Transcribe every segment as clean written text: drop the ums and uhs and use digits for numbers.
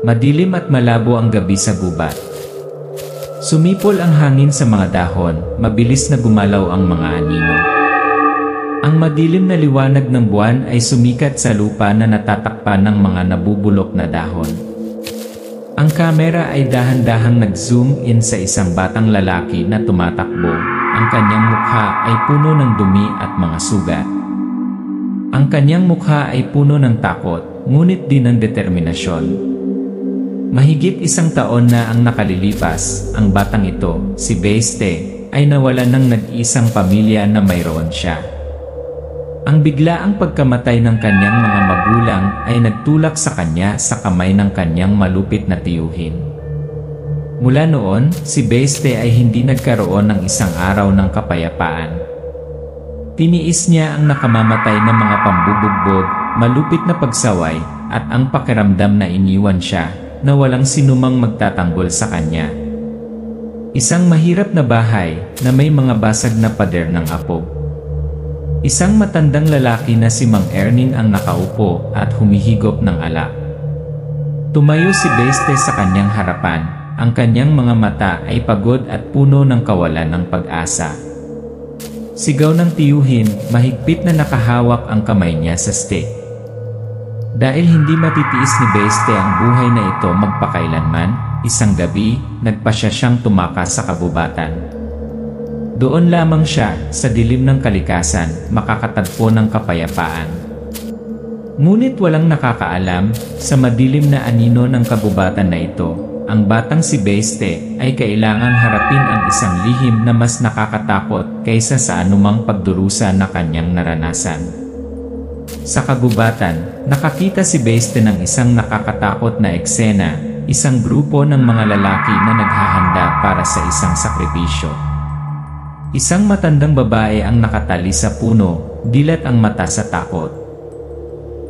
Madilim at malabo ang gabi sa gubat. Sumipol ang hangin sa mga dahon, mabilis na gumalaw ang mga anino. Ang madilim na liwanag ng buwan ay sumikat sa lupa na natatakpan ng mga nabubulok na dahon. Ang kamera ay dahan-dahang nag-zoom in sa isang batang lalaki na tumatakbo. Ang kanyang mukha ay puno ng dumi at mga sugat. Ang kanyang mukha ay puno ng takot, ngunit din ng determinasyon. Mahigit 1 taon na ang nakalilipas, ang batang ito, si Beste, ay nawalan ng nag-isang pamilya na mayroon siya. Ang biglaang pagkamatay ng kanyang mga magulang ay nagtulak sa kanya sa kamay ng kanyang malupit na tiyuhin. Mula noon, si Beste ay hindi nagkaroon ng isang araw ng kapayapaan. Tiniis niya ang nakamamatay na mga pambubugbog, malupit na pagsaway, at ang pakiramdam na iniwan siya, na walang sinumang magtatanggol sa kanya. Isang mahirap na bahay na may mga basag na pader ng apo. Isang matandang lalaki na si Mang Erning ang nakaupo at humihigop ng alak. Tumayo si Beste sa kanyang harapan, ang kanyang mga mata ay pagod at puno ng kawalan ng pag-asa. Sigaw ng tiyuhin, mahigpit na nakahawak ang kamay niya sa stick. Dahil hindi matitiis ni Beste ang buhay na ito magpakailanman, isang gabi, nagpasya siyang tumakas sa kagubatan. Doon lamang siya, sa dilim ng kalikasan, makakatagpo ng kapayapaan. Ngunit walang nakakaalam, sa madilim na anino ng kagubatan na ito, ang batang si Beste ay kailangang harapin ang isang lihim na mas nakakatakot kaysa sa anumang pagdurusa na kanyang naranasan. Sa kagubatan, nakakita si Beste ng isang nakakatakot na eksena, isang grupo ng mga lalaki na naghahanda para sa isang sakripisyo. Isang matandang babae ang nakatali sa puno, dilat ang mata sa takot.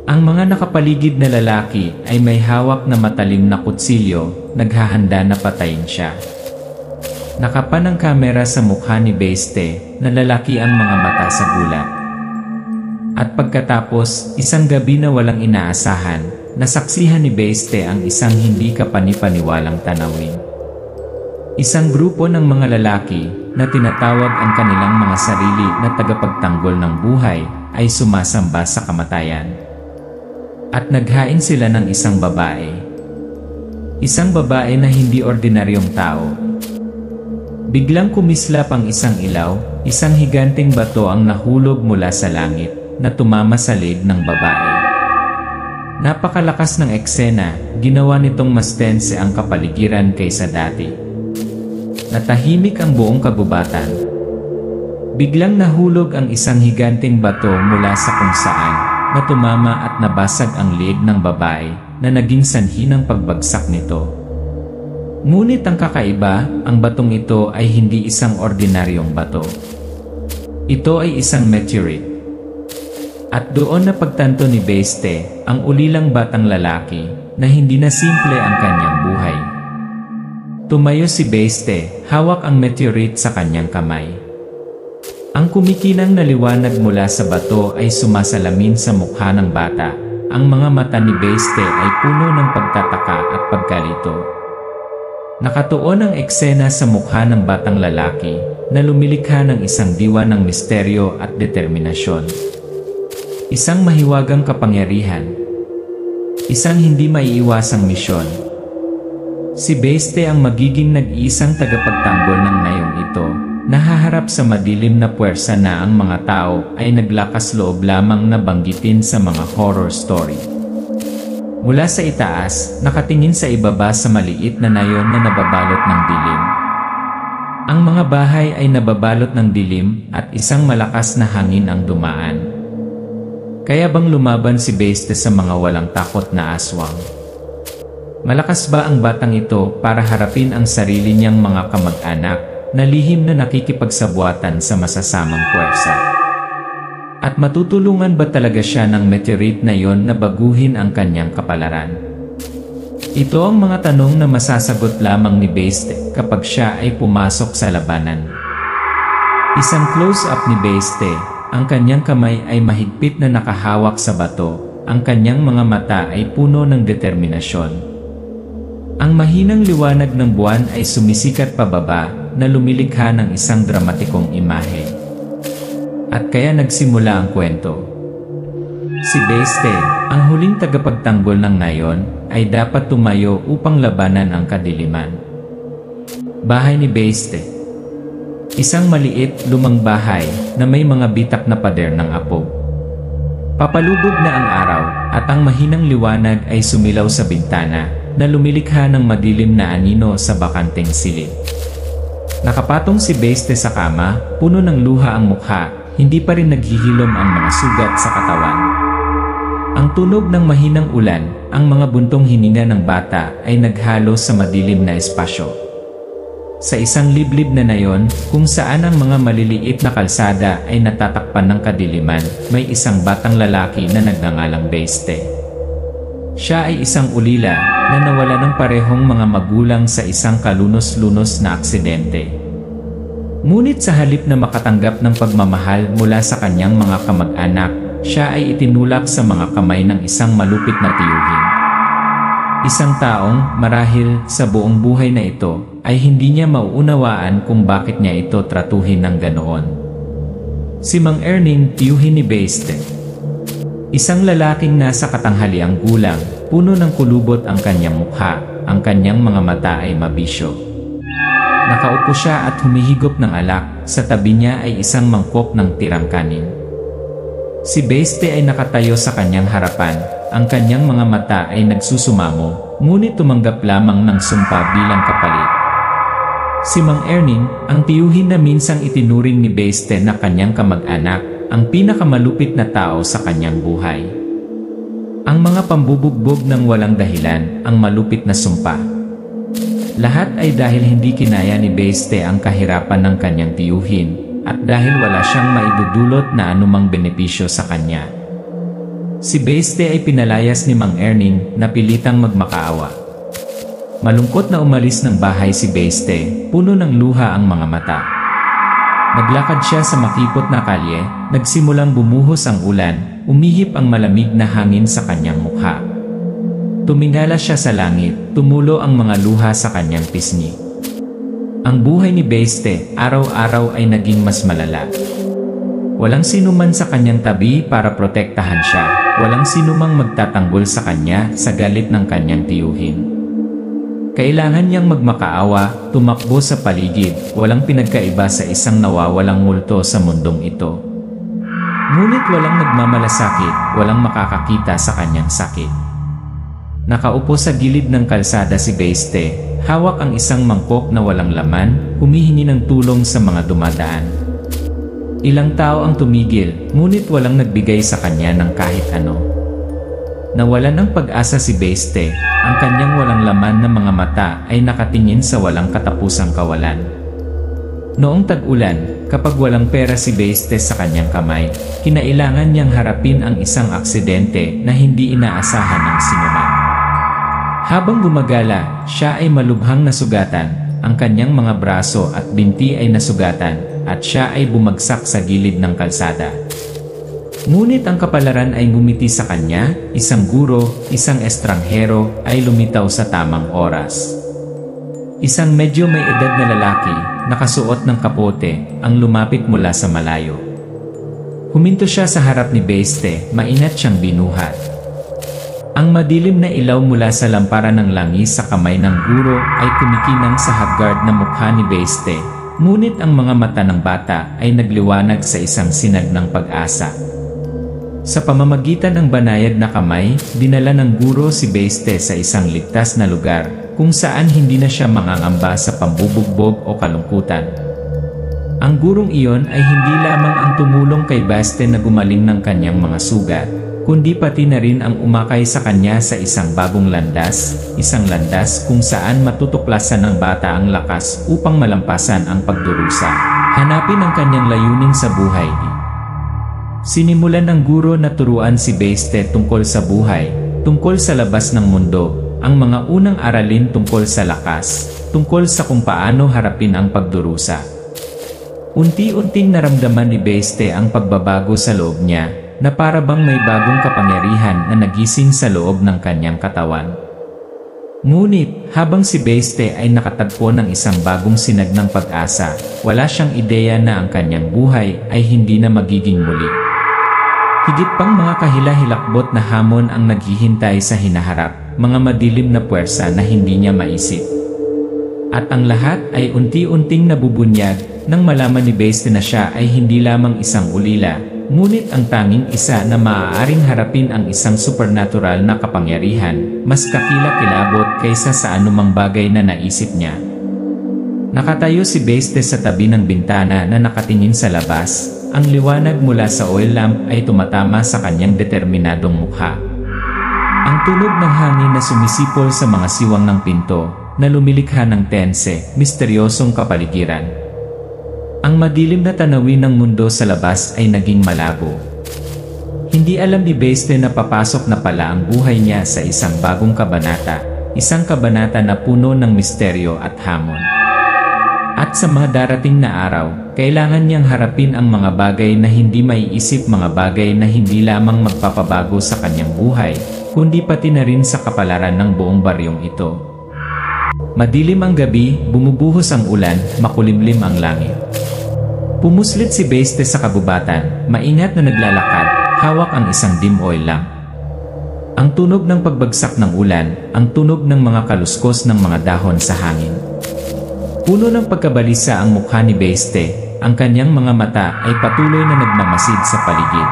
Ang mga nakapaligid na lalaki ay may hawak na matalim na kutsilyo, naghahanda na patayin siya. Nakapan ang kamera sa mukha ni Beste, na lalaki ang mga mata sa gulat. At pagkatapos, isang gabi na walang inaasahan, nasaksihan ni Beste ang isang hindi kapanipaniwalang tanawin. Isang grupo ng mga lalaki na tinatawag ang kanilang mga sarili na tagapagtanggol ng buhay ay sumasamba sa kamatayan. At naghain sila ng isang babae. Isang babae na hindi ordinaryong tao. Biglang kumislap ang isang ilaw, isang higanting bato ang nahulog mula sa langit, na tumama sa leeg ng babae. Napakalakas ng eksena, ginawa nitong mas tense ang kapaligiran kaysa dati. Natahimik ang buong kagubatan. Biglang nahulog ang isang higanting bato mula sa kung saan, na tumama at nabasag ang leeg ng babae, na naging sanhi ng pagbagsak nito. Ngunit ang kakaiba, ang batong ito ay hindi isang ordinaryong bato. Ito ay isang meteorite. At doon napagtanto ni Beste, ang ulilang batang lalaki, na hindi na simple ang kanyang buhay. Tumayo si Beste, hawak ang meteorite sa kanyang kamay. Ang kumikinang na liwanag mula sa bato ay sumasalamin sa mukha ng bata. Ang mga mata ni Beste ay puno ng pagtataka at pagkalito. Nakatuon ang eksena sa mukha ng batang lalaki, na lumilikha ng isang diwa ng misteryo at determinasyon. Isang mahiwagang kapangyarihan. Isang hindi maiiwasang misyon. Si Beste ang magiging nag-iisang tagapagtanggol ng nayong ito, nahaharap sa madilim na puwersa na ang mga tao ay naglakas loob lamang na banggitin sa mga horror story. Mula sa itaas, nakatingin sa ibaba sa maliit na nayon na nababalot ng dilim. Ang mga bahay ay nababalot ng dilim at isang malakas na hangin ang dumaan. Kaya bang lumaban si Beste sa mga walang takot na aswang? Malakas ba ang batang ito para harapin ang sarili niyang mga kamag-anak na lihim na nakikipagsabuatan sa masasamang puwersa? At matutulungan ba talaga siya ng meteorite na yon na baguhin ang kanyang kapalaran? Ito ang mga tanong na masasagot lamang ni Beste kapag siya ay pumasok sa labanan. Isang close-up ni Beste, ang kanyang kamay ay mahigpit na nakahawak sa bato, ang kanyang mga mata ay puno ng determinasyon. Ang mahinang liwanag ng buwan ay sumisikat pababa na lumilikha ng isang dramatikong imahe. At kaya nagsimula ang kwento. Si Beiste, ang huling tagapagtanggol ng ngayon, ay dapat tumayo upang labanan ang kadiliman. Bahay ni Beiste. Isang maliit, lumang bahay na may mga bitak na pader ng apog. Papalubog na ang araw at ang mahinang liwanag ay sumilaw sa bintana na lumilikha ng madilim na anino sa bakanteng silid. Nakapatong si Beiste sa kama, puno ng luha ang mukha, hindi pa rin naghihilom ang mga sugat sa katawan. Ang tunog ng mahinang ulan, ang mga buntong hininga ng bata ay naghalo sa madilim na espasyo. Sa isang liblib na nayon, kung saan ang mga maliliit na kalsada ay natatakpan ng kadiliman, may isang batang lalaki na nagngangalang Beiste. Siya ay isang ulila na nawala ng parehong mga magulang sa isang kalunos-lunos na aksidente. Ngunit sa halip na makatanggap ng pagmamahal mula sa kanyang mga kamag-anak, siya ay itinulak sa mga kamay ng isang malupit na tiyuhin. Isang taong, marahil sa buong buhay na ito, ay hindi niya mauunawaan kung bakit niya ito tratuhin ng ganoon. Si Mang Erning, tiyuhin ni Beiste. Isang lalaking nasa katanghaliang gulang, puno ng kulubot ang kanyang mukha, ang kanyang mga mata ay mabisyo. Nakaupo siya at humihigop ng alak, sa tabi niya ay isang mangkok ng tirang kanin. Si Beiste ay nakatayo sa kanyang harapan, ang kanyang mga mata ay nagsusumamo, ngunit tumanggap lamang ng sumpa bilang kapalit. Si Mang Erning, ang tiyuhin na minsang itinuring ni Beiste na kanyang kamag-anak, ang pinakamalupit na tao sa kanyang buhay. Ang mga pambubugbog ng walang dahilan, ang malupit na sumpa. Lahat ay dahil hindi kinaya ni Beiste ang kahirapan ng kanyang tiyuhin, at dahil wala siyang maidudulot na anumang benepisyo sa kanya. Si Beiste ay pinalayas ni Mang Erning na pilitang magmakaawa. Malungkot na umalis ng bahay si Beiste, puno ng luha ang mga mata. Naglakad siya sa makipot na kalye, nagsimulang bumuhos ang ulan, umihip ang malamig na hangin sa kanyang mukha. Tumingala siya sa langit, tumulo ang mga luha sa kanyang pisngi. Ang buhay ni Beiste, araw-araw ay naging mas malala. Walang sinuman sa kanyang tabi para protektahan siya, walang sinumang magtatanggol sa kanya sa galit ng kanyang tiyuhin. Kailangan niyang magmakaawa, tumakbo sa paligid, walang pinagkaiba sa isang nawawalang multo sa mundong ito. Ngunit walang nagmamalasakit, walang makakakita sa kanyang sakit. Nakaupo sa gilid ng kalsada si Beiste, hawak ang isang mangkok na walang laman, humihingi ng tulong sa mga dumadaan. Ilang tao ang tumigil, ngunit walang nagbigay sa kanya ng kahit ano. Nawalan ng pag-asa si Beiste, ang kanyang walang laman na mga mata ay nakatingin sa walang katapusang kawalan. Noong tag-ulan, kapag walang pera si Beiste sa kanyang kamay, kinailangan niyang harapin ang isang aksidente na hindi inaasahan ng sinuman. Habang gumagala, siya ay malubhang nasugatan, ang kanyang mga braso at binti ay nasugatan, at siya ay bumagsak sa gilid ng kalsada. Ngunit ang kapalaran ay ngumiti sa kanya, isang guro, isang estranghero ay lumitaw sa tamang oras. Isang medyo may edad na lalaki, nakasuot ng kapote, ang lumapit mula sa malayo. Huminto siya sa harap ni Beiste, mainat siyang binuhat. Ang madilim na ilaw mula sa lamparan ng langis sa kamay ng guro ay kumikinang sa hagard na mukha ni Beiste, ngunit ang mga mata ng bata ay nagliwanag sa isang sinag ng pag-asa. Sa pamamagitan ng banayad na kamay, dinala ng guro si Beiste sa isang ligtas na lugar, kung saan hindi na siya mangangamba sa pambubugbog o kalungkutan. Ang gurong iyon ay hindi lamang ang tumulong kay Beiste na gumaling ng kanyang mga sugat, kundi pati na rin ang umakay sa kanya sa isang bagong landas, isang landas kung saan matutuklasan ng bata ang lakas upang malampasan ang pagdurusa, hanapin ang kanyang layunin sa buhay. Sinimulan ng guro na turuan si Beiste tungkol sa buhay, tungkol sa labas ng mundo, ang mga unang aralin tungkol sa lakas, tungkol sa kung paano harapin ang pagdurusa. Unti-unting naramdaman ni Beiste ang pagbabago sa loob niya, na para bang may bagong kapangyarihan na nagising sa loob ng kanyang katawan. Ngunit, habang si Beste ay nakatagpo ng isang bagong sinag ng pag-asa, wala siyang ideya na ang kanyang buhay ay hindi na magiging muli. Higit pang mga kahila-hilakbot na hamon ang naghihintay sa hinaharap, mga madilim na puwersa na hindi niya maisip. At ang lahat ay unti-unting nabubunyag nang malaman ni Beste na siya ay hindi lamang isang ulila, ngunit ang tanging isa na maaaring harapin ang isang supernatural na kapangyarihan, mas kakila-kilabot kaysa sa anumang bagay na naisip niya. Nakatayo si Beste sa tabi ng bintana na nakatingin sa labas. Ang liwanag mula sa oil lamp ay tumatama sa kanyang determinadong mukha. Ang tunog ng hangin na sumisipol sa mga siwang ng pinto, na lumilikha ng tense, misteryosong kapaligiran. Ang madilim na tanawin ng mundo sa labas ay naging malabo. Hindi alam ni Beste na papasok na pala ang buhay niya sa isang bagong kabanata, isang kabanata na puno ng misteryo at hamon. At sa mga darating na araw, kailangan niyang harapin ang mga bagay na hindi maiisip, mga bagay na hindi lamang magpapabago sa kanyang buhay, kundi pati na rin sa kapalaran ng buong baryong ito. Madilim ang gabi, bumubuhos ang ulan, makulimlim ang langit. Pumuslit si Beste sa kabubatan, maingat na naglalakad, hawak ang isang dim oil lamp. Ang tunog ng pagbagsak ng ulan, ang tunog ng mga kaluskos ng mga dahon sa hangin. Puno ng pagkabalisa ang mukha ni Beste, ang kanyang mga mata ay patuloy na nagmamasid sa paligid.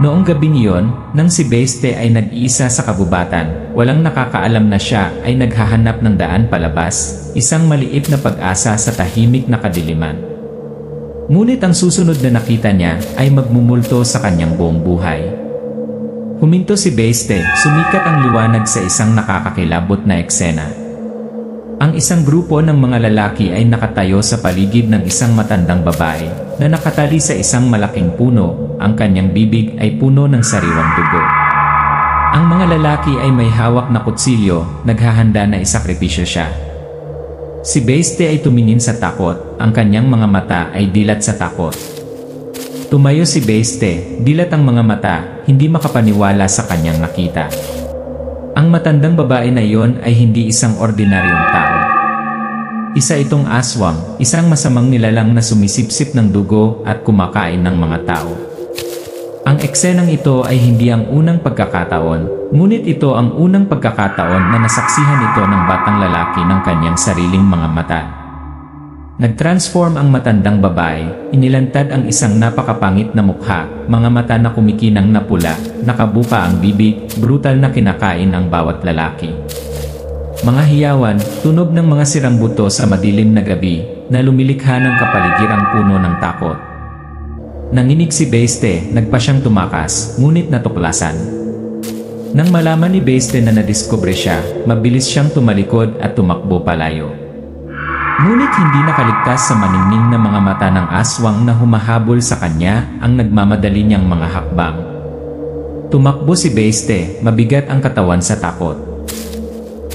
Noong gabing iyon, nang si Beste ay nag-iisa sa kabubatan, walang nakakaalam na siya ay naghahanap ng daan palabas, isang maliit na pag-asa sa tahimik na kadiliman. Ngunit ang susunod na nakita niya ay magmumulto sa kanyang buong buhay. Huminto si Beste, sumikat ang liwanag sa isang nakakakilabot na eksena. Ang isang grupo ng mga lalaki ay nakatayo sa paligid ng isang matandang babae na nakatali sa isang malaking puno, ang kanyang bibig ay puno ng sariwang dugo. Ang mga lalaki ay may hawak na kutsilyo, naghahanda na isakripisyo siya. Si Beste ay tumingin sa takot, ang kanyang mga mata ay dilat sa takot. Tumayo si Beste, dilat ang mga mata, hindi makapaniwala sa kanyang nakita. Ang matandang babae na iyon ay hindi isang ordinaryong tao. Isa itong aswang, isang masamang nilalang na sumisipsip ng dugo at kumakain ng mga tao. Ang eksenang ito ay hindi ang unang pagkakataon, ngunit ito ang unang pagkakataon na nasaksihan ito ng batang lalaki ng kanyang sariling mga mata. Nag-transform ang matandang babae, inilantad ang isang napakapangit na mukha, mga mata na kumikinang na pula, nakabuka ang bibig, brutal na kinakain ang bawat lalaki. Mga hiyawan, tunog ng mga sirang buto sa madilim na gabi, na lumilikha ng kapaligirang puno ng takot. Nanginig si Beste, nagpa siyang tumakas, ngunit natuklasan. Nang malaman ni Beste na nadiskubre siya, mabilis siyang tumalikod at tumakbo palayo. Ngunit hindi nakaligtas sa maningning na mga mata ng aswang na humahabol sa kanya ang nagmamadali niyang mga hakbang. Tumakbo si Beste, mabigat ang katawan sa takot.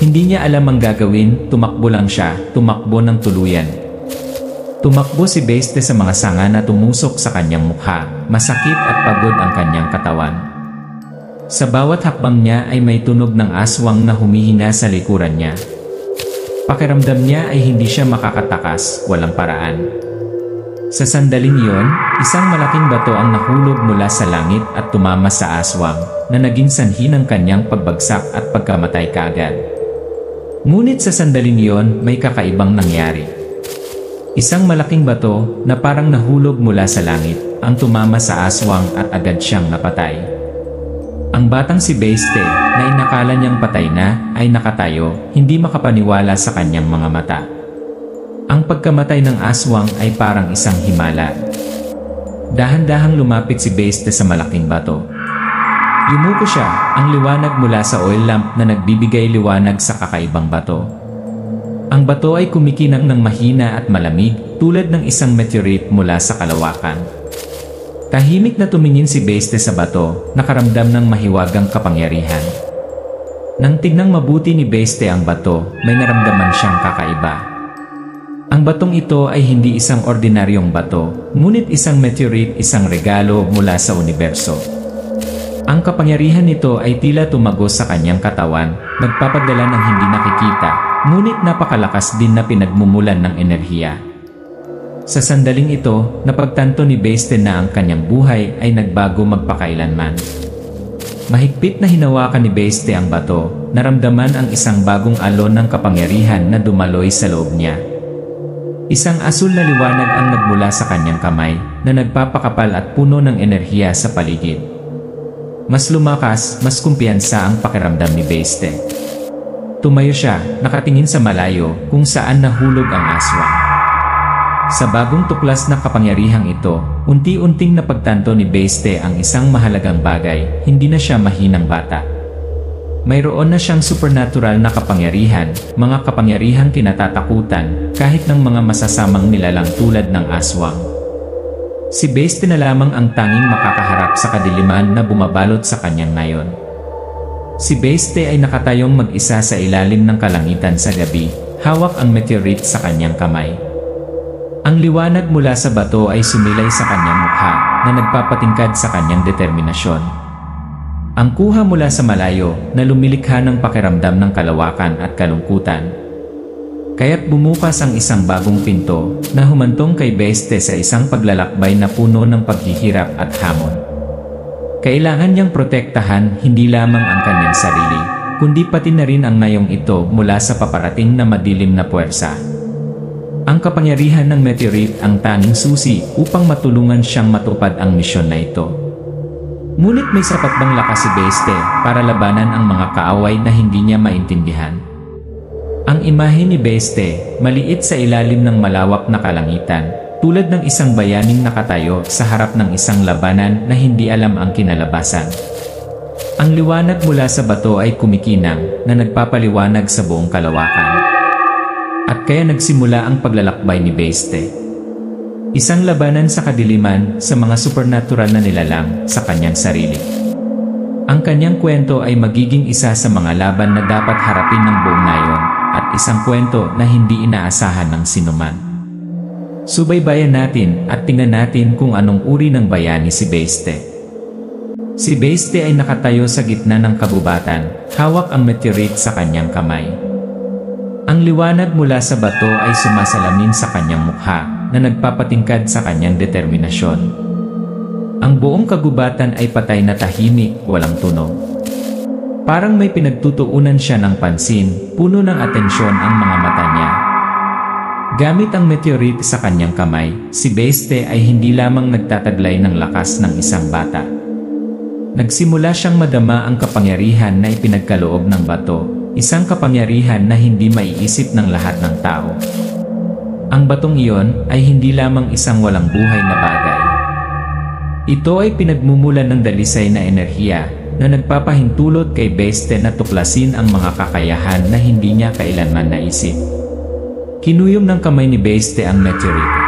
Hindi niya alam ang gagawin, tumakbo lang siya, tumakbo ng tuluyan. Tumakbo si Beste sa mga sanga na tumusok sa kanyang mukha, masakit at pagod ang kanyang katawan. Sa bawat hakbang niya ay may tunog ng aswang na humihina sa likuran niya. Pakiramdam niya ay hindi siya makakatakas, walang paraan. Sa sandaling iyon, isang malaking bato ang nahulog mula sa langit at tumama sa aswang, na naging sanhi ng kanyang pagbagsak at pagkamatay kaagad. Ngunit sa sandaling iyon, may kakaibang nangyari. Isang malaking bato na parang nahulog mula sa langit, ang tumama sa aswang at agad siyang napatay. Ang batang si Beste, na inakala niyang patay na, ay nakatayo, hindi makapaniwala sa kanyang mga mata. Ang pagkamatay ng aswang ay parang isang himala. Dahan-dahang lumapit si Beste sa malaking bato. Yumuko siya, ang liwanag mula sa oil lamp na nagbibigay liwanag sa kakaibang bato. Ang bato ay kumikinang ng mahina at malamig, tulad ng isang meteorite mula sa kalawakan. Tahimik na tumingin si Beste sa bato, nakaramdam ng mahiwagang kapangyarihan. Nang tignang mabuti ni Beste ang bato, may naramdaman siyang kakaiba. Ang batong ito ay hindi isang ordinaryong bato, ngunit isang meteorite, isang regalo mula sa universo. Ang kapangyarihan nito ay tila tumagos sa kanyang katawan, nagpapadala ng hindi nakikita, ngunit napakalakas din na pinagmumulan ng enerhiya. Sa sandaling ito, napagtanto ni Basete na ang kanyang buhay ay nagbago magpakailanman. Mahigpit na hinawakan ni Basete ang bato, naramdaman ang isang bagong alon ng kapangyarihan na dumaloy sa loob niya. Isang asul na liwanag ang nagmula sa kanyang kamay, na nagpapakapal at puno ng enerhiya sa paligid. Mas lumakas, mas kumpiyansa ang pakiramdam ni Basete. Tumayo siya, nakatingin sa malayo, kung saan nahulog ang aswang. Sa bagong tuklas na kapangyarihang ito, unti-unting napagtanto ni Basete ang isang mahalagang bagay, hindi na siya mahinang bata. Mayroon na siyang supernatural na kapangyarihan, mga kapangyarihang kinatatakutan, kahit ng mga masasamang nilalang tulad ng aswang. Si Basete na lamang ang tanging makakaharap sa kadiliman na bumabalot sa kanyang ngayon. Si Basete ay nakatayong mag-isa sa ilalim ng kalangitan sa gabi, hawak ang meteorite sa kanyang kamay. Ang liwanag mula sa bato ay sumilay sa kanyang mukha, na nagpapatingkad sa kanyang determinasyon. Ang kuha mula sa malayo na lumilikha ng pakiramdam ng kalawakan at kalungkutan. Kaya't bumukas ang isang bagong pinto na humantong kay Basete sa isang paglalakbay na puno ng paghihirap at hamon. Kailangan niyang protektahan hindi lamang ang kanyang sarili, kundi pati na rin ang ngayong ito mula sa paparating na madilim na puwersa. Ang kapangyarihan ng meteorite ang tanging susi upang matulungan siyang matupad ang misyon na ito. Ngunit may sapat bang lakas si Basete para labanan ang mga kaaway na hindi niya maintindihan? Ang imahe ni Basete, maliit sa ilalim ng malawak na kalangitan, tulad ng isang bayaning nakatayo sa harap ng isang labanan na hindi alam ang kinalabasan. Ang liwanag mula sa bato ay kumikinang na nagpapaliwanag sa buong kalawakan. At kaya nagsimula ang paglalakbay ni Basete. Isang labanan sa kadiliman sa mga supernatural na nilalang sa kanyang sarili. Ang kanyang kwento ay magiging isa sa mga laban na dapat harapin ng buong nayon at isang kwento na hindi inaasahan ng sinuman. Subaybayan natin at tingnan natin kung anong uri ng bayani si Basete. Si Basete ay nakatayo sa gitna ng kabubatan, hawak ang meteorite sa kanyang kamay. Ang liwanag mula sa bato ay sumasalamin sa kanyang mukha, na nagpapatingkad sa kanyang determinasyon. Ang buong kagubatan ay patay na tahimik, walang tunog. Parang may pinagtutuunan siya ng pansin, puno ng atensyon ang mga mata niya. Gamit ang meteorite sa kanyang kamay, si Basete ay hindi lamang nagtataglay ng lakas ng isang bata. Nagsimula siyang madama ang kapangyarihan na ipinagkaloob ng bato, isang kapangyarihan na hindi maiisip ng lahat ng tao. Ang batong iyon ay hindi lamang isang walang buhay na bagay. Ito ay pinagmumulan ng dalisay na enerhiya na nagpapahintulot kay Basete na tuklasin ang mga kakayahan na hindi niya kailanman naisip. Kinuyom ng kamay ni Basete ang meteorite.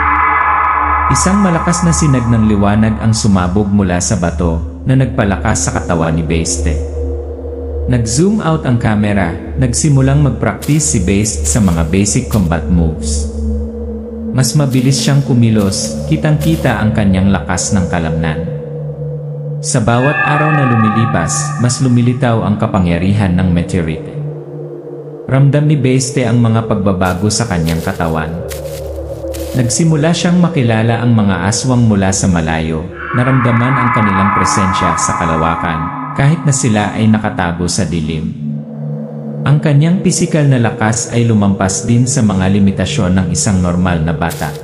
Isang malakas na sinag ng liwanag ang sumabog mula sa bato na nagpalakas sa katawan ni Basete. Nag-zoom out ang kamera, nagsimulang mag-practice si Basete sa mga basic combat moves. Mas mabilis siyang kumilos, kitang-kita ang kanyang lakas ng kalamnan. Sa bawat araw na lumilipas, mas lumilitaw ang kapangyarihan ng meteorite. Ramdam ni Basete ang mga pagbabago sa kanyang katawan. Nagsimula siyang makilala ang mga aswang mula sa malayo, naramdaman ang kanilang presensya sa kalawakan, kahit na sila ay nakatago sa dilim. Ang kanyang pisikal na lakas ay lumampas din sa mga limitasyon ng isang normal na bata.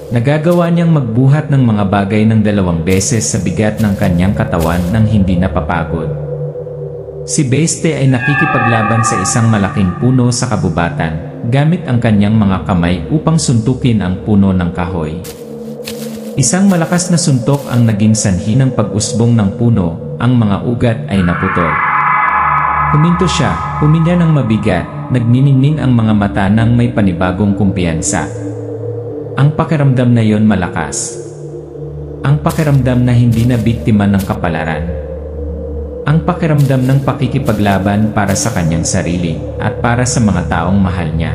Nagagawa niyang magbuhat ng mga bagay ng 2 beses sa bigat ng kanyang katawan nang hindi napapagod. Si Basete ay nakikipaglaban sa isang malaking puno sa kabubatan, gamit ang kanyang mga kamay upang suntukin ang puno ng kahoy. Isang malakas na suntok ang naging sanhi ng pag-usbong ng puno, ang mga ugat ay naputol. Huminto siya, huminga ng mabigat, nagniningning ang mga mata ng may panibagong kumpiyansa. Ang pakiramdam na yon malakas. Ang pakiramdam na hindi na biktima ng kapalaran. Ang pakiramdam ng pakikipaglaban para sa kanyang sarili at para sa mga taong mahal niya.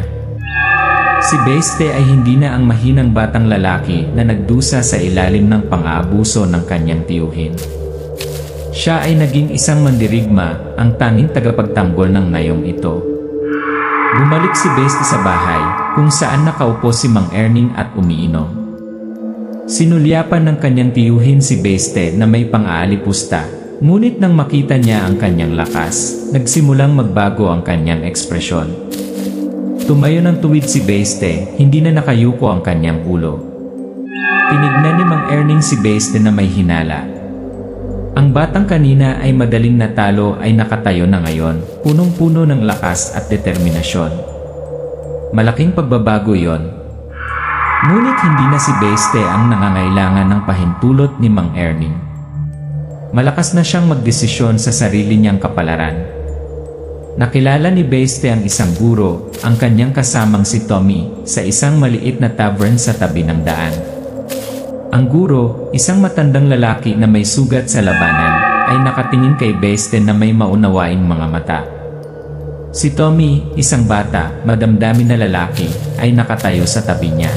Si Beste ay hindi na ang mahinang batang lalaki na nagdusa sa ilalim ng pang-aabuso ng kanyang tiyuhin. Siya ay naging isang mandirigma, ang tanging tagapagtanggol ng nayong ito. Bumalik si Beste sa bahay, kung saan nakaupo si Mang Erning at umiinom. Sinulyapan ng kanyang tiyuhin si Beste na may pang-aalipusta, ngunit nang makita niya ang kanyang lakas, nagsimulang magbago ang kanyang ekspresyon. Tumayo ng tuwid si Beste, hindi na nakayuko ang kanyang ulo. Tinignan ni Mang Erning si Beste na may hinala. Ang batang kanina ay madaling natalo ay nakatayo na ngayon, punong-puno ng lakas at determinasyon. Malaking pagbabago yon. Ngunit hindi na si Beste ang nangangailangan ng pahintulot ni Mang Erning. Malakas na siyang magdesisyon sa sarili niyang kapalaran. Nakilala ni Beste ang isang guro, ang kanyang kasamang si Tommy, sa isang maliit na tavern sa tabi ng daan. Ang guro, isang matandang lalaki na may sugat sa labanan, ay nakatingin kay Beste na may maunawaing mga mata. Si Tommy, isang bata, madamdamin na lalaki, ay nakatayo sa tabi niya.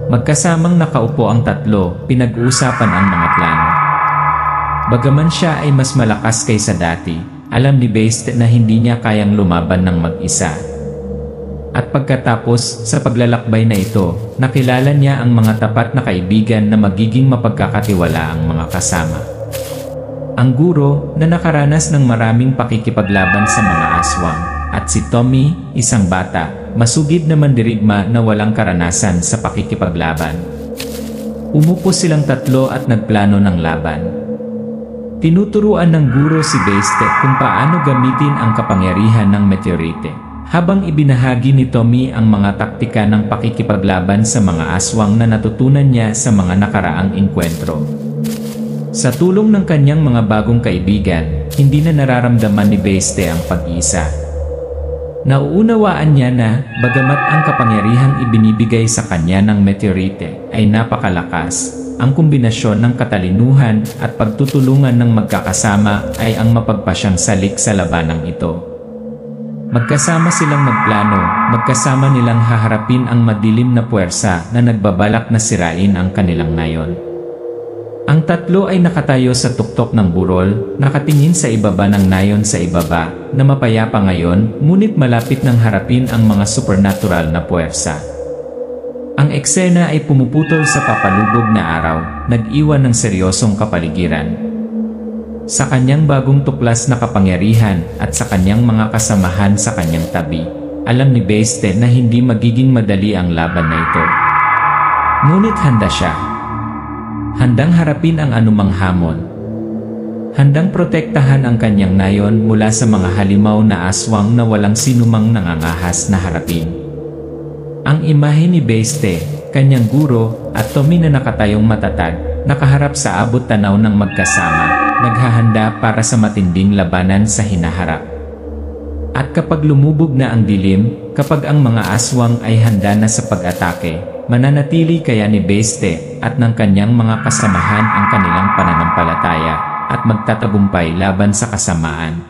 Magkasamang nakaupo ang tatlo, pinag-uusapan ang mga plano. Bagaman siya ay mas malakas kaysa dati, alam ni Beste na hindi niya kayang lumaban ng mag-isa. At pagkatapos sa paglalakbay na ito, nakilala niya ang mga tapat na kaibigan na magiging mapagkakatiwala ang mga kasama. Ang guro na nakaranas ng maraming pakikipaglaban sa mga aswang, at si Tommy, isang bata, masugid na mandirigma na walang karanasan sa pakikipaglaban. Umupo silang tatlo at nagplano ng laban. Tinuturuan ng guro si Beste kung paano gamitin ang kapangyarihan ng meteorite, habang ibinahagi ni Tommy ang mga taktika ng pakikipaglaban sa mga aswang na natutunan niya sa mga nakaraang enkwentro. Sa tulong ng kanyang mga bagong kaibigan, hindi na nararamdaman ni Beste ang pag-iisa. Nauunawaan niya na, bagamat ang kapangyarihang ibinibigay sa kanya ng meteorite ay napakalakas, ang kombinasyon ng katalinuhan at pagtutulungan ng magkakasama ay ang mapagpasyang salik sa labanang ito. Magkasama silang magplano, magkasama nilang haharapin ang madilim na puwersa na nagbabalak na sirain ang kanilang nayon. Ang tatlo ay nakatayo sa tuktok ng burol, nakatingin sa ibaba ng nayon sa ibaba, na mapayapa ngayon, ngunit malapit ng harapin ang mga supernatural na puwersa. Ang eksena ay pumuputol sa papalubog na araw, nag-iwan ng seryosong kapaligiran. Sa kanyang bagong tuklas na kapangyarihan at sa kanyang mga kasamahan sa kanyang tabi, alam ni Beste na hindi magiging madali ang laban na ito. Ngunit handa siya. Handang harapin ang anumang hamon. Handang protektahan ang kanyang nayon mula sa mga halimaw na aswang na walang sinumang nangangahas na harapin. Ang imahe ni Beste, kanyang guro, at Tommy na nakatayong matatag, nakaharap sa abot tanaw ng magkasama, naghahanda para sa matinding labanan sa hinaharap. At kapag lumubog na ang dilim, kapag ang mga aswang ay handa na sa pag-atake, mananatili kaya ni Beste at ng kanyang mga kasamahan ang kanilang pananampalataya at magtatagumpay laban sa kasamaan.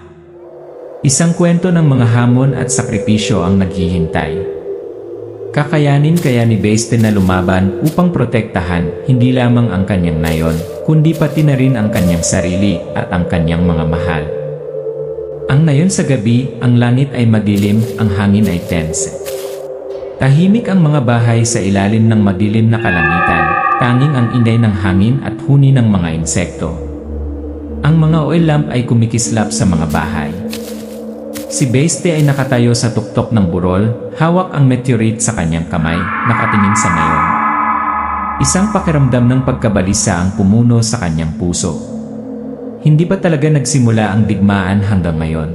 Isang kwento ng mga hamon at sakripisyo ang naghihintay. Kakayanin kaya ni Beste na lumaban upang protektahan hindi lamang ang kanyang nayon, kundi pati na rin ang kanyang sarili at ang kanyang mga mahal. Ang nayon sa gabi, ang langit ay madilim, ang hangin ay tense. Tahimik ang mga bahay sa ilalim ng madilim na kalangitan, tanging ang inday ng hangin at huni ng mga insekto. Ang mga oil lamp ay kumikislap sa mga bahay. Si Beste ay nakatayo sa tuktok ng burol, hawak ang meteorite sa kanyang kamay, nakatingin sa nayon. Isang pakiramdam ng pagkabalisa ang pumuno sa kanyang puso. Hindi pa talaga nagsimula ang digmaan hanggang ngayon.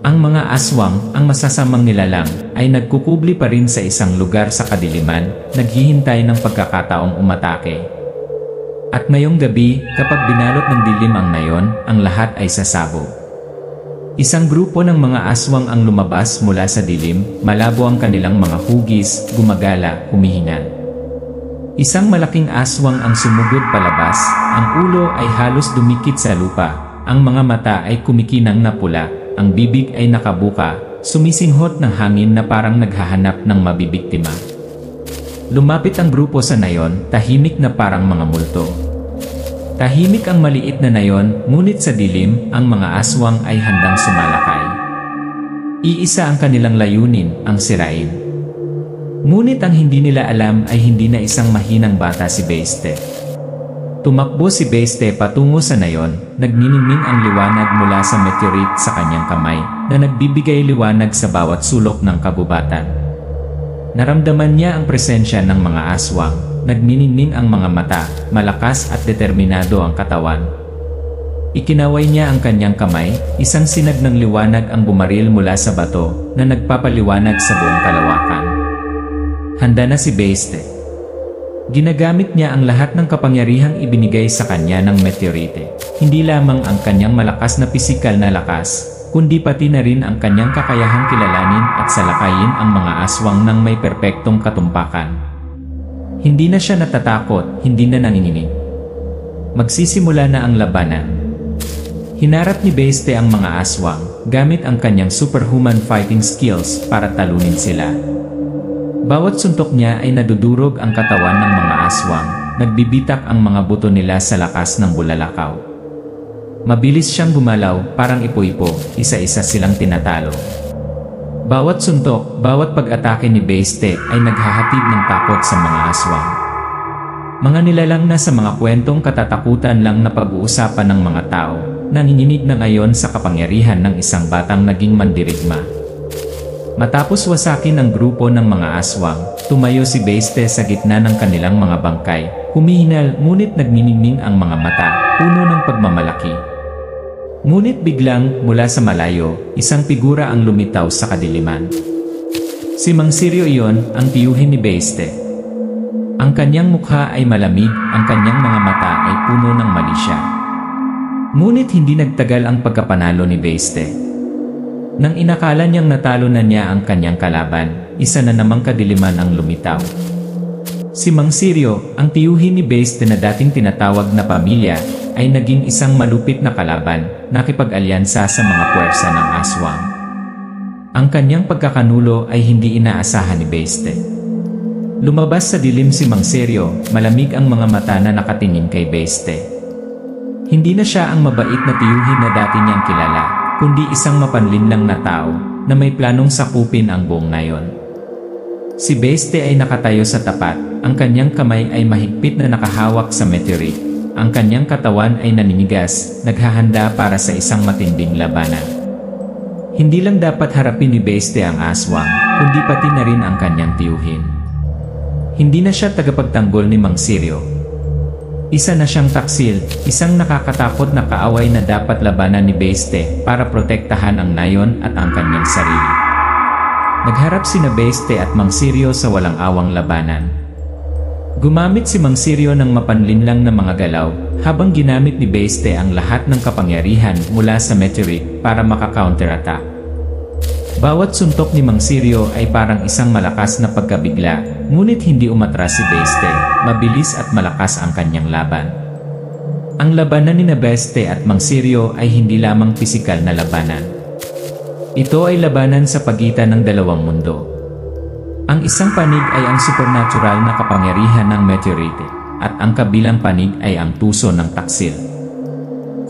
Ang mga aswang, ang masasamang nilalang, ay nagkukubli pa rin sa isang lugar sa kadiliman, naghihintay ng pagkakataong umatake. At ngayong gabi, kapag binalot ng dilim ang nayon, ang lahat ay sasabog. Isang grupo ng mga aswang ang lumabas mula sa dilim, malabo ang kanilang mga hugis, gumagala, humihingal. Isang malaking aswang ang sumugod palabas, ang ulo ay halos dumikit sa lupa, ang mga mata ay kumikinang na pula, ang bibig ay nakabuka, sumisinghot ng hangin na parang naghahanap ng mabibiktima. Lumapit ang grupo sa nayon, tahimik na parang mga multo. Tahimik ang maliit na nayon, ngunit sa dilim, ang mga aswang ay handang sumalakay. Iisa ang kanilang layunin, ang sirain. Ngunit ang hindi nila alam ay hindi na isang mahinang bata si Beiste. Tumakbo si Beiste patungo sa nayon, nagniningning ang liwanag mula sa meteorite sa kanyang kamay, na nagbibigay liwanag sa bawat sulok ng kabubatan. Naramdaman niya ang presensya ng mga aswang, nagniningning ang mga mata, malakas at determinado ang katawan. Ikinaway niya ang kanyang kamay, isang sinag ng liwanag ang bumaril mula sa bato na nagpapaliwanag sa buong kalawakan. Handa na si Beiste. Ginagamit niya ang lahat ng kapangyarihang ibinigay sa kanya ng meteorite. Hindi lamang ang kanyang malakas na pisikal na lakas, kundi pati na rin ang kanyang kakayahang kilalanin at salakayin ang mga aswang ng may perpektong katumpakan. Hindi na siya natatakot, hindi na nanginginig. Magsisimula na ang labanan. Hinarap ni Beiste ang mga aswang, gamit ang kanyang superhuman fighting skills para talunin sila. Bawat suntok niya ay nadudurog ang katawan ng mga aswang, nagbibitak ang mga buto nila sa lakas ng bulalakaw. Mabilis siyang gumalaw, parang ipo-ipo, isa-isa silang tinatalo. Bawat suntok, bawat pag-atake ni Beiste ay naghahatid ng takot sa mga aswang. Mga nilalang na sa mga kwentong katatakutan lang na pag-uusapan ng mga tao, nanginginig na ngayon sa kapangyarihan ng isang batang naging mandirigma. Matapos wasakin ang grupo ng mga aswang, tumayo si Beiste sa gitna ng kanilang mga bangkay, humihinal ngunit nagniningning ang mga mata, puno ng pagmamalaki. Ngunit biglang, mula sa malayo, isang figura ang lumitaw sa kadiliman. Si Mang Sirio iyon, ang tiyuhin ni Beiste. Ang kanyang mukha ay malamig, ang kanyang mga mata ay puno ng malisya. Ngunit hindi nagtagal ang pagkapanalo ni Beiste. Nang inakala niyang natalo na niya ang kanyang kalaban, isa na namang kadiliman ang lumitaw. Si Mang Sirio, ang tiyuhin ni Beiste na dating tinatawag na pamilya, ay naging isang malupit na kalaban, nakipag-alyansa sa mga puwersa ng aswang. Ang kanyang pagkakanulo ay hindi inaasahan ni Beiste. Lumabas sa dilim si Mang Sirio, malamig ang mga mata na nakatingin kay Beiste. Hindi na siya ang mabait na tiyuhin na dati niyang kilala, kundi isang mapanlinlang na tao na may planong sakupin ang buong nayon. Si Beiste ay nakatayo sa tapat, ang kanyang kamay ay mahigpit na nakahawak sa meteorite, ang kanyang katawan ay naninigas, naghahanda para sa isang matinding labanan. Hindi lang dapat harapin ni Beiste ang aswang, kundi pati na rin ang kanyang tiyuhin. Hindi na siya tagapagtanggol ni Mang Sirio. Isa na siyang taksil, isang nakakatakot na kaaway na dapat labanan ni Beiste para protektahan ang nayon at ang kanyang sarili. Nagharap sina Beiste at Mang Sirio sa walang awang labanan. Gumamit si Mang Sirio ng mapanlinlang na mga galaw, habang ginamit ni Beiste ang lahat ng kapangyarihan mula sa meteorite para maka-counterattack. Bawat suntok ni Mang Sirio ay parang isang malakas na pagkabigla, ngunit hindi umatras si Beiste, mabilis at malakas ang kanyang laban. Ang labanan ni Beiste at Mang Sirio ay hindi lamang pisikal na labanan. Ito ay labanan sa pagitan ng dalawang mundo. Ang isang panig ay ang supernatural na kapangyarihan ng meteorite, at ang kabilang panig ay ang tuso ng taksil.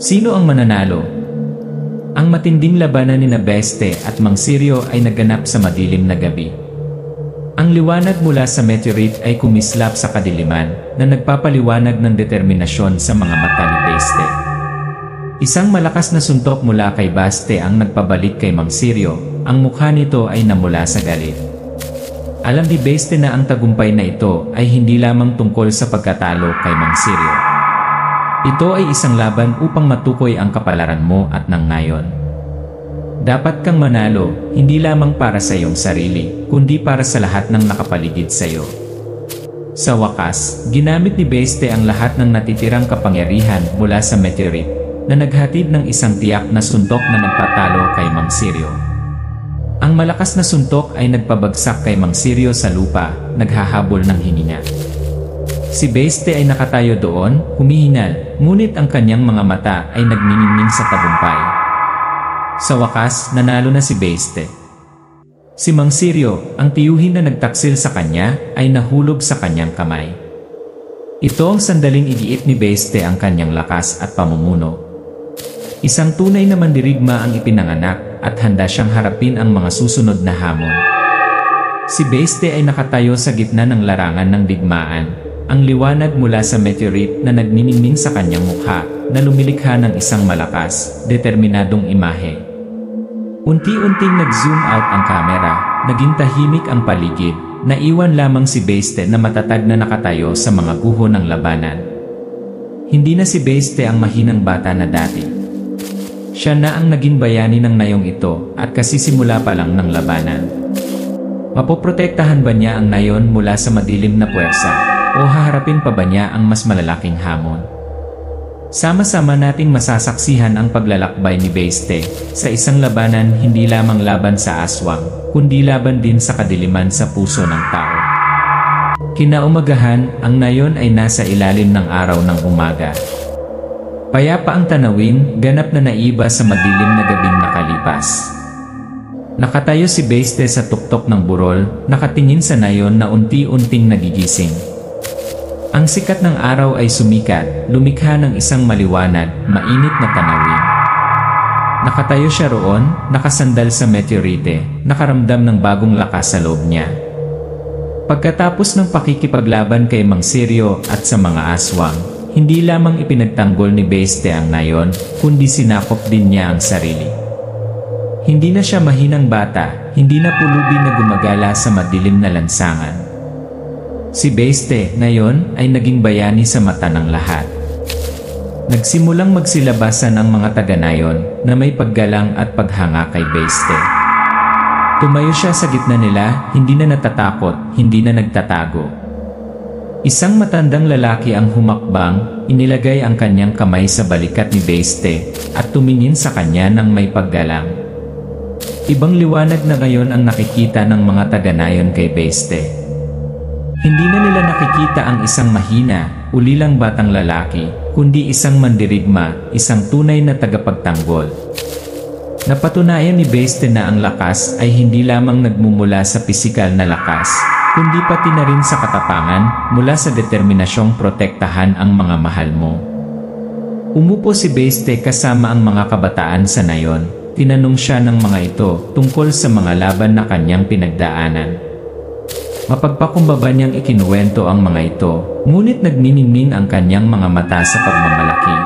Sino ang mananalo? Ang matinding labanan ni Beiste at Mang Sirio ay naganap sa madilim na gabi. Ang liwanag mula sa meteorite ay kumislap sa kadiliman na nagpapaliwanag ng determinasyon sa mga mata ni Beiste. Isang malakas na suntok mula kay Beiste ang nagpabalik kay Mang Sirio, ang mukha nito ay namula sa galit. Alam ni Beiste na ang tagumpay na ito ay hindi lamang tungkol sa pagkatalo kay Mang Sirio. Ito ay isang laban upang matukoy ang kapalaran mo at ng nayon. Dapat kang manalo, hindi lamang para sa iyong sarili, kundi para sa lahat ng nakapaligid sa iyo. Sa wakas, ginamit ni Beiste ang lahat ng natitirang kapangyarihan mula sa meteorite, na naghatid ng isang tiyak na suntok na nagpatalo kay Mang Sirio. Ang malakas na suntok ay nagpabagsak kay Mang Sirio sa lupa, naghahabol ng hininga. Si Beiste ay nakatayo doon, humihinal, ngunit ang kanyang mga mata ay nagniningning sa tagumpay. Sa wakas, nanalo na si Beiste. Si Mang Sirio, ang tiyuhin na nagtaksil sa kanya, ay nahulog sa kanyang kamay. Ito ang sandaling igiit ni Beste ang kanyang lakas at pamumuno. Isang tunay na mandirigma ang ipinanganak at handa siyang harapin ang mga susunod na hamon. Si Beste ay nakatayo sa gitna ng larangan ng digmaan, ang liwanag mula sa meteorite na nagniningning sa kanyang mukha na lumilikha ng isang malakas, determinadong imahe. Unti-unting nag-zoom out ang kamera, naging tahimik ang paligid, naiwan lamang si Beste na matatag na nakatayo sa mga guho ng labanan. Hindi na si Beste ang mahinang bata na dati. Siya na ang naging bayani ng nayong ito at kasisimula pa lang ng labanan. Mapoprotektahan ba niya ang nayon mula sa madilim na puwersa o haharapin pa ba niya ang mas malalaking hamon? Sama-sama nating masasaksihan ang paglalakbay ni Beste sa isang labanan hindi lamang laban sa aswang, kundi laban din sa kadiliman sa puso ng tao. Kinaumagahan, ang nayon ay nasa ilalim ng araw ng umaga. Payapa ang tanawin, ganap na naiba sa madilim na gabing nakalipas. Nakatayo si Beste sa tuktok ng burol, nakatingin sa nayon na unti-unting nagigising. Ang sikat ng araw ay sumikat, lumikha ng isang maliwanag, mainit na tanawin. Nakatayo siya roon, nakasandal sa meteorite, nakaramdam ng bagong lakas sa loob niya. Pagkatapos ng pakikipaglaban kay Mang Sirio at sa mga aswang, hindi lamang ipinagtanggol ni Beste ang nayon, kundi sinakop din niya ang sarili. Hindi na siya mahinang bata, hindi na pulubi na gumagala sa madilim na lansangan. Si Beste, ngayon, ay naging bayani sa mata ng lahat. Nagsimulang magsilabasan ang mga taga-nayon na may paggalang at paghanga kay Beste. Tumayo siya sa gitna nila, hindi na natatakot, hindi na nagtatago. Isang matandang lalaki ang humakbang, inilagay ang kanyang kamay sa balikat ni Beste at tumingin sa kanya ng may paggalang. Ibang liwanag na ngayon ang nakikita ng mga taga-nayon kay Beste. Hindi na nila nakikita ang isang mahina, ulilang batang lalaki, kundi isang mandirigma, isang tunay na tagapagtanggol. Napatunayan ni Beste na ang lakas ay hindi lamang nagmumula sa pisikal na lakas, kundi pati na rin sa katapangan mula sa determinasyong protektahan ang mga mahal mo. Umupo si Beste kasama ang mga kabataan sa nayon, tinanong siya ng mga ito tungkol sa mga laban na kanyang pinagdaanan. Mapagpakumbaba niyang ikinuwento ang mga ito, ngunit nagniningning ang kanyang mga mata sa pagmamalaki.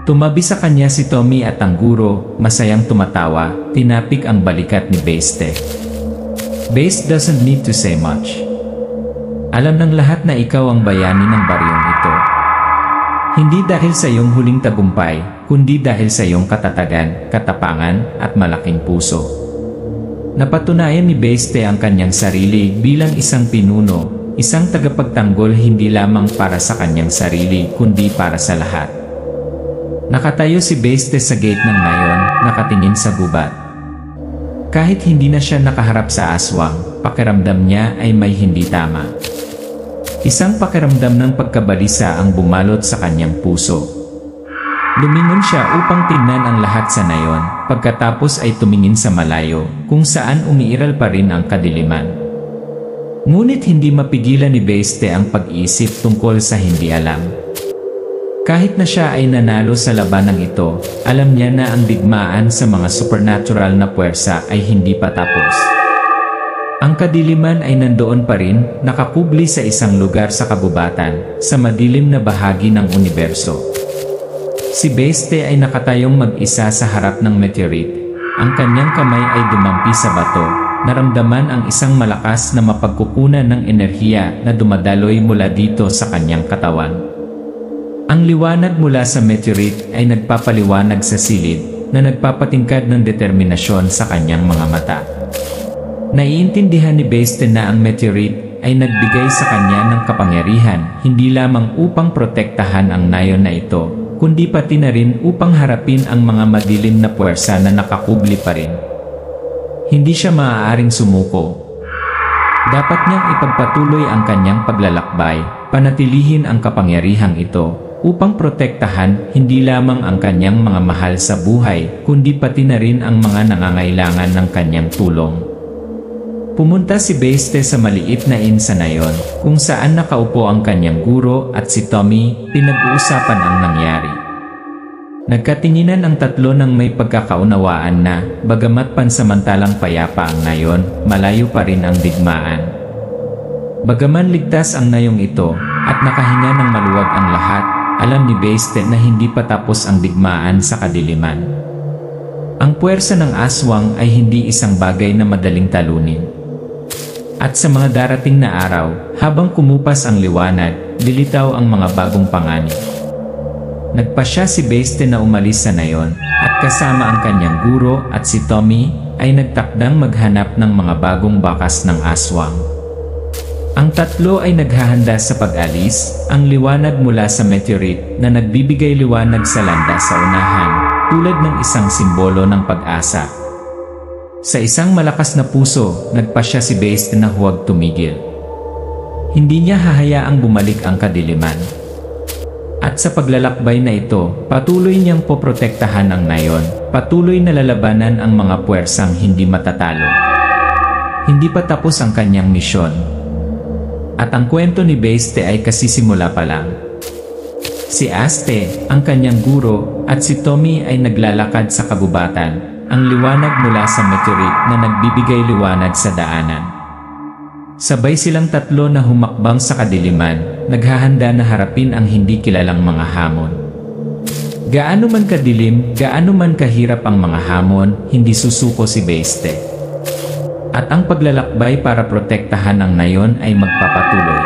Tumabi sa kanya si Tommy at ang guro, masayang tumatawa, tinapik ang balikat ni Beste. Beste doesn't need to say much. Alam ng lahat na ikaw ang bayani ng baryong ito. Hindi dahil sa iyong huling tagumpay, kundi dahil sa iyong katatagan, katapangan, at malaking puso. Napatunayan ni Beste ang kanyang sarili bilang isang pinuno, isang tagapagtanggol hindi lamang para sa kanyang sarili kundi para sa lahat. Nakatayo si Beste sa gate ng nayon, nakatingin sa gubat. Kahit hindi na siya nakaharap sa aswang, pakiramdam niya ay may hindi tama. Isang pakiramdam ng pagkabalisa ang bumalot sa kanyang puso. Lumingon siya upang tingnan ang lahat sa nayon, pagkatapos ay tumingin sa malayo, kung saan umiiral pa rin ang kadiliman. Ngunit hindi mapigilan ni Beste ang pag-iisip tungkol sa hindi alam. Kahit na siya ay nanalo sa labanang ito, alam niya na ang digmaan sa mga supernatural na puwersa ay hindi pa tapos. Ang kadiliman ay nandoon pa rin, nakakubli sa isang lugar sa kabubatan, sa madilim na bahagi ng universo. Si Beste ay nakatayong mag-isa sa harap ng meteorite. Ang kanyang kamay ay dumampi sa bato. Naramdaman ang isang malakas na mapagkukunan ng enerhiya na dumadaloy mula dito sa kanyang katawan. Ang liwanag mula sa meteorite ay nagpapaliwanag sa silid na nagpapatingkad ng determinasyon sa kanyang mga mata. Naiintindihan ni Beste na ang meteorite ay nagbigay sa kanya ng kapangyarihan hindi lamang upang protektahan ang nayon na ito, kundi pati na rin upang harapin ang mga madilim na puwersa na nakakubli pa rin. Hindi siya maaaring sumuko. Dapat niyang ipagpatuloy ang kanyang paglalakbay, panatilihin ang kapangyarihang ito, upang protektahan hindi lamang ang kanyang mga mahal sa buhay, kundi pati na rin ang mga nangangailangan ng kanyang tulong. Pumunta si Beiste sa maliit na inn sa Nayon, kung saan nakaupo ang kanyang guro at si Tommy. Pinag-uusapan ang nangyari. Nagkatinginan ang tatlo ng may pagkakaunawaan na, bagamat pansamantalang payapa ang Nayon, malayo pa rin ang digmaan. Bagaman ligtas ang Nayong ito, at nakahinga ng maluwag ang lahat, alam ni Beiste na hindi pa tapos ang digmaan sa kadiliman. Ang puwersa ng aswang ay hindi isang bagay na madaling talunin. At sa mga darating na araw, habang kumupas ang liwanag, lilitaw ang mga bagong panganib. Nagpasya si Beiste na umalis sa Nayon, at kasama ang kanyang guro at si Tommy, ay nagtakdang maghanap ng mga bagong bakas ng aswang. Ang tatlo ay naghahanda sa pag-alis, ang liwanag mula sa meteorite na nagbibigay liwanag sa landas sa unahan, tulad ng isang simbolo ng pag-asa. Sa isang malakas na puso, nagpasya si Beiste na huwag tumigil. Hindi niya hahayaang bumalik ang kadiliman. At sa paglalakbay na ito, patuloy niyang poprotektahan ang Nayon, patuloy na lalabanan ang mga puwersang hindi matatalo. Hindi pa tapos ang kanyang misyon. At ang kwento ni Beiste ay kasisimula pa lang. Si Aste, ang kanyang guro, at si Tommy ay naglalakad sa kagubatan, ang liwanag mula sa meteorite na nagbibigay liwanag sa daanan. Sabay silang tatlo na humakbang sa kadiliman, naghahanda na harapin ang hindi kilalang mga hamon. Gaano man kadilim, gaano man kahirap ang mga hamon, hindi susuko si Beiste. At ang paglalakbay para protektahan ang Nayon ay magpapatuloy.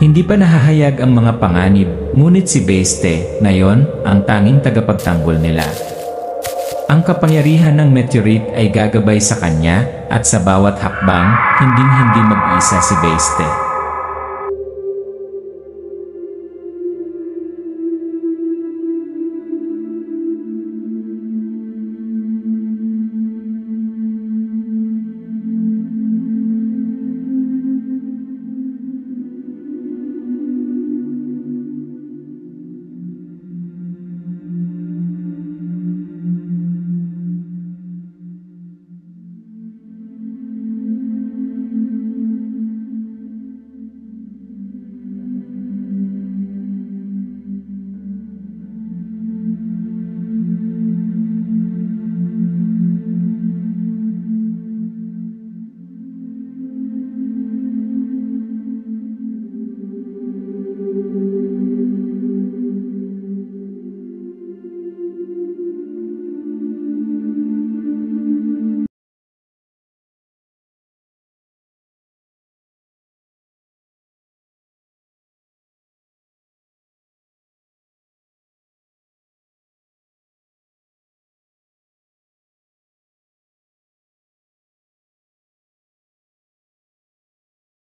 Hindi pa nahahayag ang mga panganib, ngunit si Beiste, Nayon, ang tanging tagapagtanggol nila. Ang kapangyarihan ng meteorite ay gagabay sa kanya, at sa bawat hakbang, hinding-hindi mag-isa si Beiste.